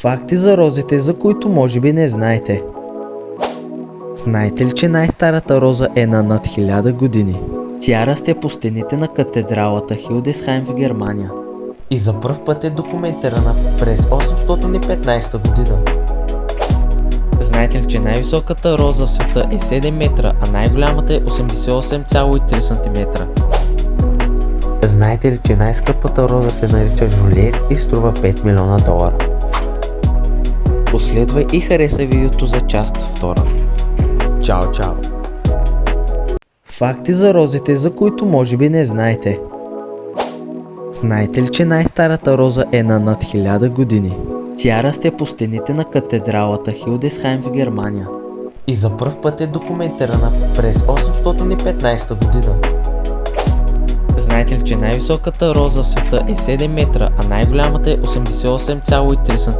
Факти за розите, за които може би не знаете. Знаете ли, че най-старата роза е на над 1000 години? Тя расте по стените на катедралата Хилдесхайм в Германия и за пръв път е документирана през 815 година. Знаете ли, че най-високата роза в света е 7 метра, а най-голямата е 88,3 см? Знаете ли, че най-скъпата роза се нарича Жулиет и струва 5 милиона долара? Последвай и харесай видеото за част 2. Чао, чао! Факти за розите, за които може би не знаете. Знаете ли, че най-старата роза е на над 1000 години? Тя расте по стените на катедралата Хилдесхайм в Германия и за пръв път е документирана през 815 година. Знаете ли, че най-високата роза в света е 7 метра, а най-голямата е 88,3 см?